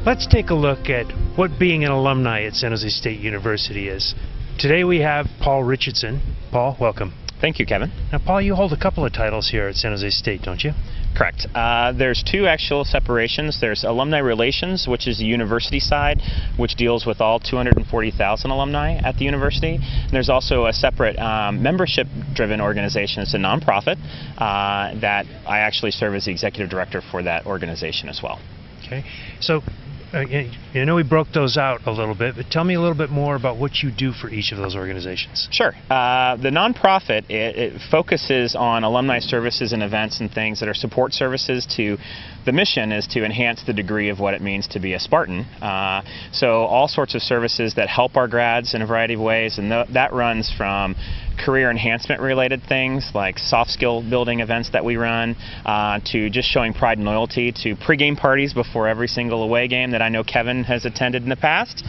Let's take a look at what being an alumni at San Jose State University is. Today we have Paul Richardson. Paul, welcome. Thank you, Kevin. Now, Paul, you hold a couple of titles here at San Jose State, don't you? Correct. There's two actual separations. There's Alumni Relations, which is the university side, which deals with all 240,000 alumni at the university. And there's also a separate membership-driven organization. It's a nonprofit that I actually serve as the executive director for that organization as well. Okay. So, I know we broke those out a little bit, but tell me a little bit more about what you do for each of those organizations. Sure. The nonprofit, it focuses on alumni services and events and things that are support services to the mission is to enhance the degree of what it means to be a Spartan. So all sorts of services that help our grads in a variety of ways, and that runs from career enhancement related things like soft skill building events that we run, to just showing pride and loyalty, to pregame parties before every single away game that I know Kevin has attended in the past,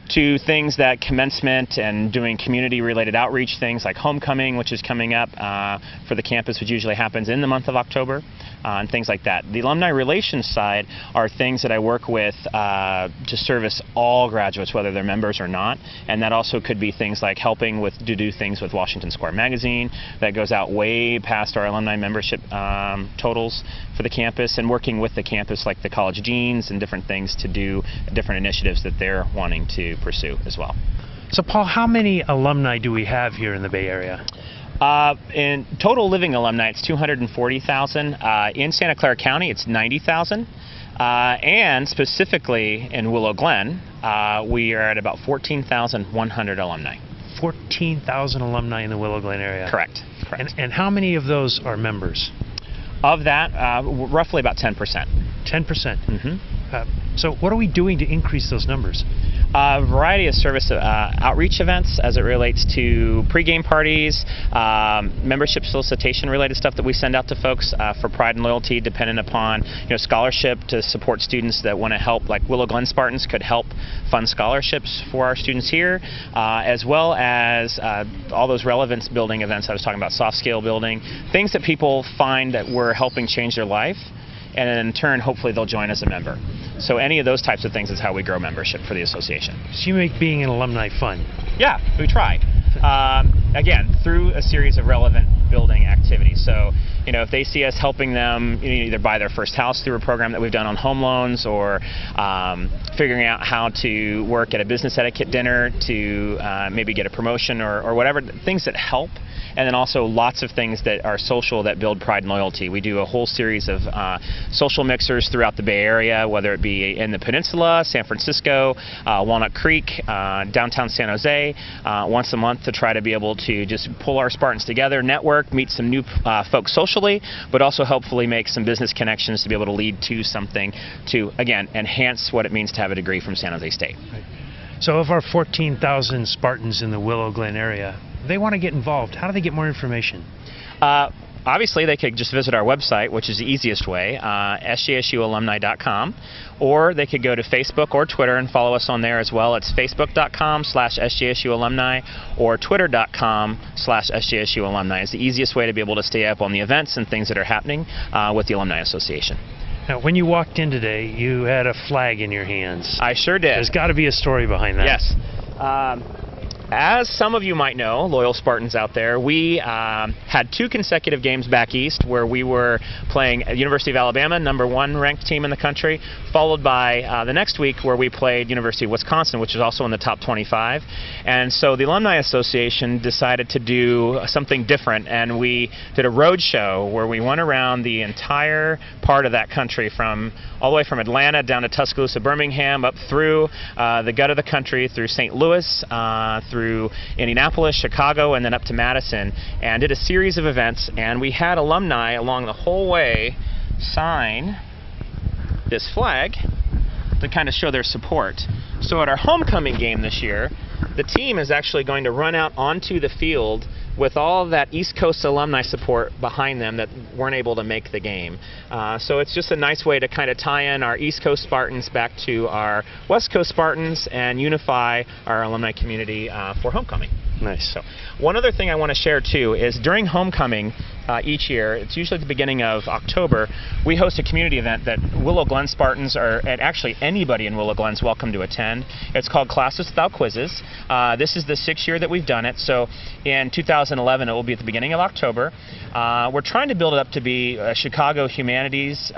to things that commencement and doing community related outreach things like homecoming, which is coming up for the campus, which usually happens in the month of October, and things like that. The alumni relations side are things that I work with to service all graduates, whether they're members or not, and that also could be things like helping to do things with Washington Square Magazine that goes out way past our alumni membership totals for the campus, and working with the campus like the college deans and different things to do different initiatives that they're wanting to pursue as well. So, Paul, how many alumni do we have here in the Bay Area? In total living alumni, it's 240,000. In Santa Clara County, it's 90,000. And specifically in Willow Glen, we are at about 14,100 alumni. 14,000 alumni in the Willow Glen area? Correct. And how many of those are members? Of that, roughly about 10%. 10%? Mm-hmm. So what are we doing to increase those numbers? A variety of service outreach events as it relates to pregame parties, membership solicitation related stuff that we send out to folks for pride and loyalty, dependent upon scholarship to support students that want to help, like Willow Glen Spartans could help fund scholarships for our students here, as well as all those relevance building events I was talking about, soft skill building, things that people find that we're helping change their life, and in turn hopefully they'll join as a member. So any of those types of things is how we grow membership for the association. So you make being an alumni fun? Yeah, we try. Again, through a series of relevant building activities. So, if they see us helping them either buy their first house through a program that we've done on home loans, or figuring out how to work at a business etiquette dinner to maybe get a promotion or whatever, things that help. And then also lots of things that are social that build pride and loyalty. We do a whole series of social mixers throughout the Bay Area, whether it be in the Peninsula, San Francisco, Walnut Creek, downtown San Jose, once a month to try to be able to just pull our Spartans together, network, meet some new folks socially, but also hopefully make some business connections to be able to lead to something to, again, enhance what it means to have a degree from San Jose State. Right. So of our 14,000 Spartans in the Willow Glen area, they want to get involved. How do they get more information? Obviously, they could just visit our website, which is the easiest way, sjsualumni.com, or they could go to Facebook or Twitter and follow us on there as well. It's facebook.com/sjsualumni or twitter.com/sjsualumni. It's the easiest way to be able to stay up on the events and things that are happening with the Alumni Association. Now, when you walked in today, you had a flag in your hands. I sure did. There's got to be a story behind that. Yes. As some of you might know, loyal Spartans out there, we had 2 consecutive games back east where we were playing at University of Alabama, #1 ranked team in the country, followed by the next week where we played University of Wisconsin, which is also in the top 25. And so the Alumni Association decided to do something different, and we did a road show where we went around the entire part of that country, from all the way from Atlanta down to Tuscaloosa, Birmingham, up through the gut of the country, through St. Louis, through Indianapolis, Chicago, and then up to Madison, and did a series of events. And we had alumni along the whole way sign this flag to kind of show their support. So at our homecoming game this year, the team is actually going to run out onto the field with all that East Coast alumni support behind them that weren't able to make the game. So it's just a nice way to kind of tie in our East Coast Spartans back to our West Coast Spartans and unify our alumni community for homecoming. Nice. So, one other thing I want to share too is during homecoming each year, it's usually at the beginning of October, we host a community event that Willow Glen Spartans and actually anybody in Willow Glen is welcome to attend. It's called Classes Without Quizzes. This is the 6th year that we've done it. So in 2011 it will be at the beginning of October. We're trying to build it up to be a Chicago humanities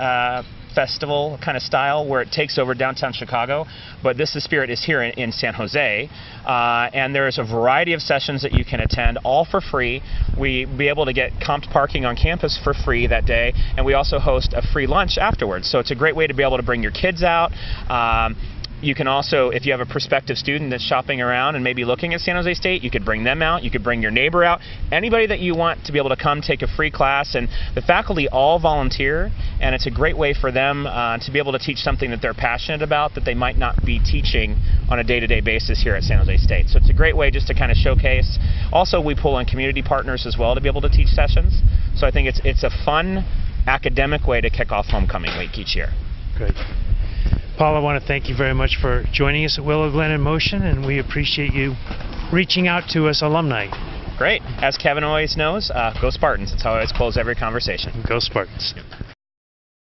festival kind of style where it takes over downtown Chicago, but the spirit is here in San Jose, and there's a variety of sessions that you can attend, all for free. We be able to get comped parking on campus for free that day, and we also host a free lunch afterwards, so it's a great way to be able to bring your kids out. You can also, if you have a prospective student that's shopping around and maybe looking at San Jose State, you could bring them out, you could bring your neighbor out, anybody that you want to be able to come take a free class, and the faculty all volunteer, and it's a great way for them to be able to teach something that they're passionate about that they might not be teaching on a day-to-day basis here at San Jose State. So it's a great way just to kind of showcase. Also, we pull in community partners as well to be able to teach sessions, so I think it's a fun academic way to kick off homecoming week each year. Great. Paul, I want to thank you very much for joining us at Willow Glen in Motion, and we appreciate you reaching out to us alumni. Great. As Kevin always knows, go Spartans. That's how I always close every conversation. Go Spartans. Yep.